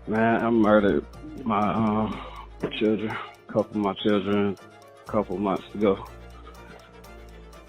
Man, I murdered my children, a couple of my children, a couple months ago.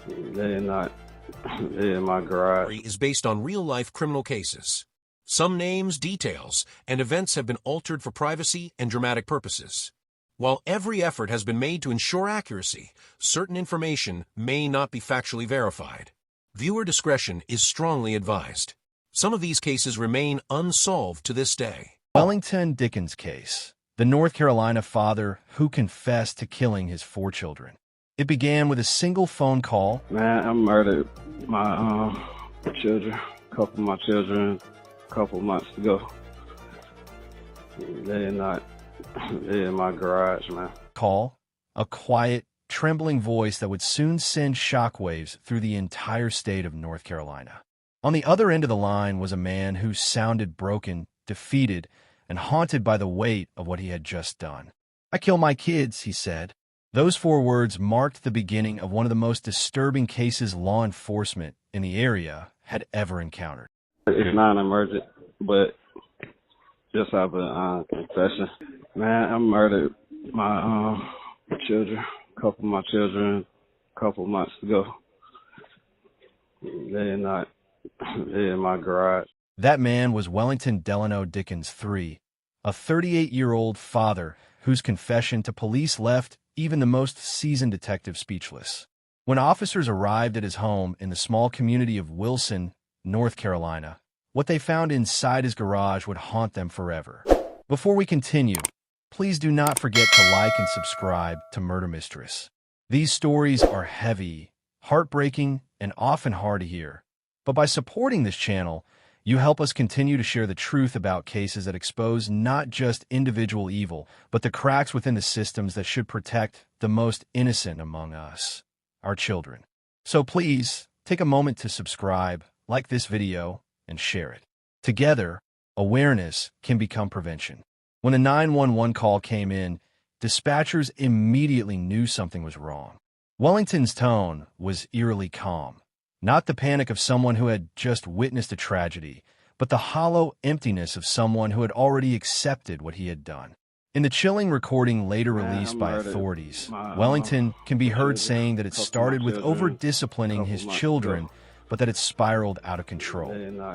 They're in my garage. Is based on real-life criminal cases. Some names, details, and events have been altered for privacy and dramatic purposes. While every effort has been made to ensure accuracy, certain information may not be factually verified. Viewer discretion is strongly advised. Some of these cases remain unsolved to this day. Wellington Dickens case, the North Carolina father who confessed to killing his 4 children. It began with a single phone call. Man, I murdered my children, a couple of my children, a couple months ago. They're in my garage, man. Call, a quiet, trembling voice that would soon send shockwaves through the entire state of North Carolina. On the other end of the line was a man who sounded broken, defeated, and haunted by the weight of what he had just done. "I kill my kids," he said. Those 4 words marked the beginning of one of the most disturbing cases law enforcement in the area had ever encountered. It's not an emergent, but just have a confession. Man, I murdered my children, a couple of my children, a couple months ago. They're in my garage. That man was Wellington Delano Dickens III, a 38-year-old father whose confession to police left even the most seasoned detective speechless. When officers arrived at his home in the small community of Wilson, North Carolina, what they found inside his garage would haunt them forever. Before we continue, please do not forget to like and subscribe to Murder Mistress. These stories are heavy, heartbreaking, and often hard to hear. But by supporting this channel, you help us continue to share the truth about cases that expose not just individual evil, but the cracks within the systems that should protect the most innocent among us, our children. So please, take a moment to subscribe, like this video, and share it. Together, awareness can become prevention. When a 911 call came in, dispatchers immediately knew something was wrong. Wellington's tone was eerily calm. Not the panic of someone who had just witnessed a tragedy, but the hollow emptiness of someone who had already accepted what he had done. In the chilling recording later released by authorities, Wellington can be heard saying that it started with over-disciplining his children, but that it spiraled out of control.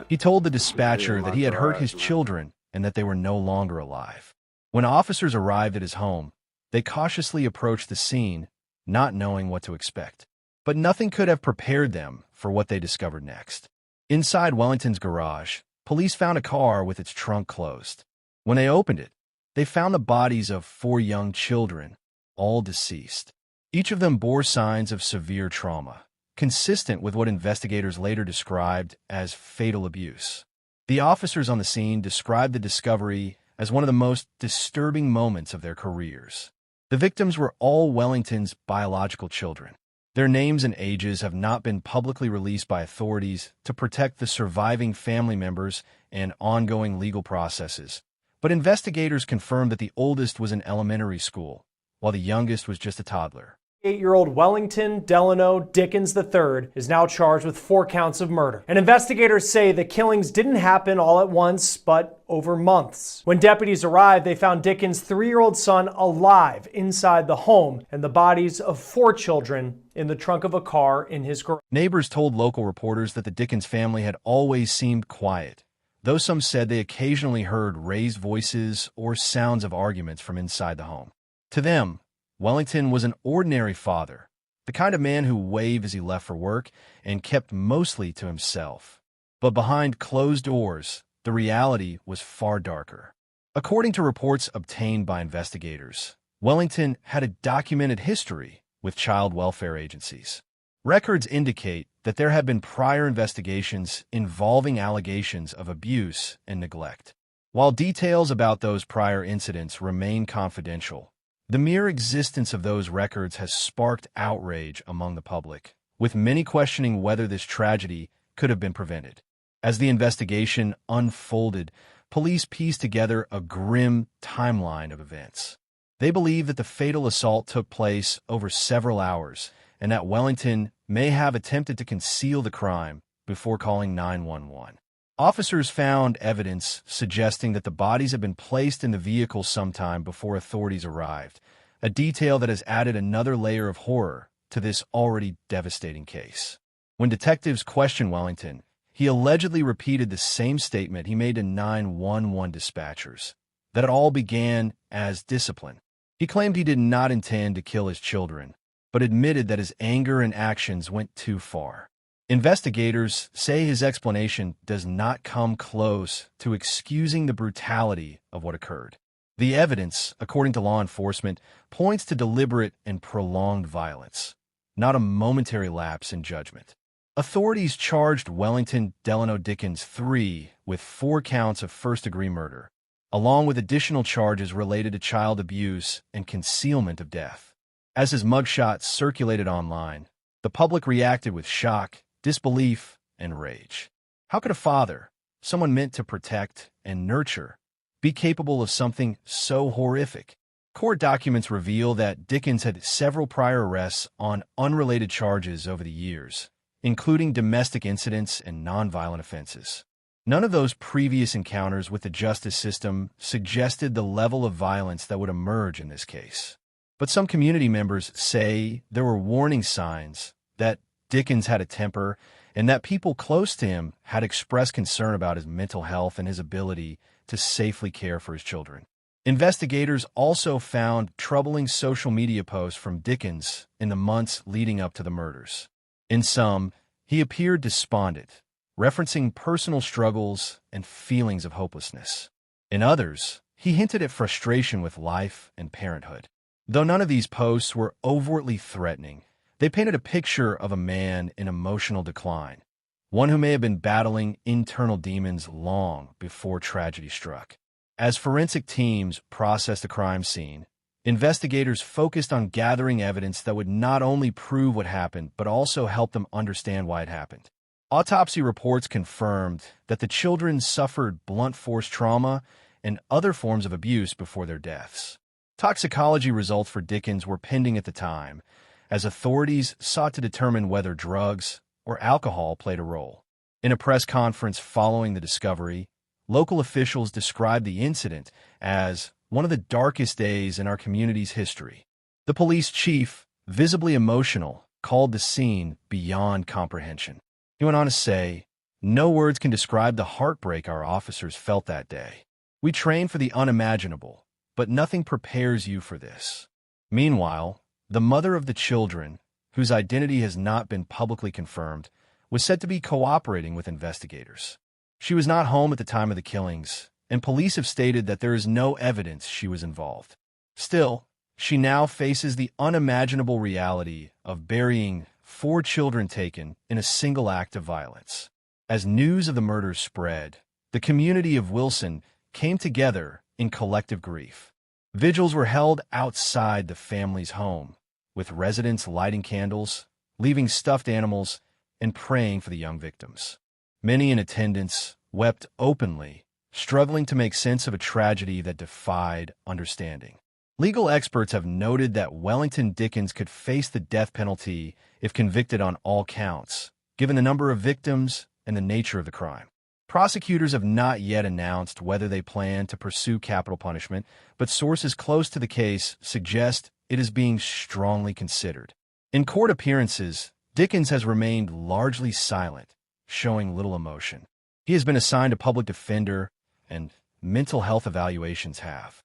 He told the dispatcher that he had hurt his children and that they were no longer alive. When officers arrived at his home, they cautiously approached the scene, not knowing what to expect. But nothing could have prepared them for what they discovered next. Inside Wellington's garage, police found a car with its trunk closed. When they opened it, they found the bodies of 4 young children, all deceased. Each of them bore signs of severe trauma, consistent with what investigators later described as fatal abuse. The officers on the scene described the discovery as one of the most disturbing moments of their careers. The victims were all Wellington's biological children. Their names and ages have not been publicly released by authorities to protect the surviving family members and ongoing legal processes. But investigators confirmed that the oldest was in elementary school, while the youngest was just a toddler. 8-year-old Wellington Delano Dickens III is now charged with 4 counts of murder. And investigators say the killings didn't happen all at once, but over months. When deputies arrived, they found Dickens' 3-year-old son alive inside the home and the bodies of 4 children in the trunk of a car in his garage. Neighbors told local reporters that the Dickens family had always seemed quiet, though some said they occasionally heard raised voices or sounds of arguments from inside the home. To them, Wellington was an ordinary father, the kind of man who waved as he left for work and kept mostly to himself. But behind closed doors, the reality was far darker. According to reports obtained by investigators, Wellington had a documented history with child welfare agencies. Records indicate that there had been prior investigations involving allegations of abuse and neglect. While details about those prior incidents remain confidential, the mere existence of those records has sparked outrage among the public, with many questioning whether this tragedy could have been prevented. As the investigation unfolded, police pieced together a grim timeline of events. They believe that the fatal assault took place over several hours and that Wellington may have attempted to conceal the crime before calling 911. Officers found evidence suggesting that the bodies had been placed in the vehicle sometime before authorities arrived, a detail that has added another layer of horror to this already devastating case. When detectives questioned Wellington, he allegedly repeated the same statement he made to 911 dispatchers, that it all began as discipline. He claimed he did not intend to kill his children, but admitted that his anger and actions went too far. Investigators say his explanation does not come close to excusing the brutality of what occurred. The evidence, according to law enforcement, points to deliberate and prolonged violence, not a momentary lapse in judgment. Authorities charged Wellington Delano Dickens III with 4 counts of first-degree murder, along with additional charges related to child abuse and concealment of death. As his mugshot circulated online, the public reacted with shock, disbelief, and rage. How could a father, someone meant to protect and nurture, be capable of something so horrific? Court documents reveal that Dickens had several prior arrests on unrelated charges over the years, including domestic incidents and nonviolent offenses. None of those previous encounters with the justice system suggested the level of violence that would emerge in this case. But some community members say there were warning signs that Dickens had a temper and that people close to him had expressed concern about his mental health and his ability to safely care for his children. Investigators also found troubling social media posts from Dickens in the months leading up to the murders. In some, he appeared despondent, referencing personal struggles and feelings of hopelessness. In others, he hinted at frustration with life and parenthood. Though none of these posts were overtly threatening, they painted a picture of a man in emotional decline, one who may have been battling internal demons long before tragedy struck. As forensic teams processed the crime scene, investigators focused on gathering evidence that would not only prove what happened, but also help them understand why it happened. Autopsy reports confirmed that the children suffered blunt force trauma and other forms of abuse before their deaths. Toxicology results for Dickens were pending at the time, as authorities sought to determine whether drugs or alcohol played a role. In a press conference following the discovery, local officials described the incident as one of the darkest days in our community's history. The police chief, visibly emotional, called the scene beyond comprehension. He went on to say, "No words can describe the heartbreak our officers felt that day. We train for the unimaginable, but nothing prepares you for this." Meanwhile, the mother of the children, whose identity has not been publicly confirmed, was said to be cooperating with investigators. She was not home at the time of the killings, and police have stated that there is no evidence she was involved. Still, she now faces the unimaginable reality of burying 4 children taken in a single act of violence. As news of the murders spread, the community of Wilson came together in collective grief. Vigils were held outside the family's home, with residents lighting candles, leaving stuffed animals, and praying for the young victims. Many in attendance wept openly, struggling to make sense of a tragedy that defied understanding. Legal experts have noted that Wellington Dickens could face the death penalty if convicted on all counts, given the number of victims and the nature of the crime. Prosecutors have not yet announced whether they plan to pursue capital punishment, but sources close to the case suggest it is being strongly considered. In court appearances, Dickens has remained largely silent, showing little emotion. He has been assigned a public defender, and mental health evaluations have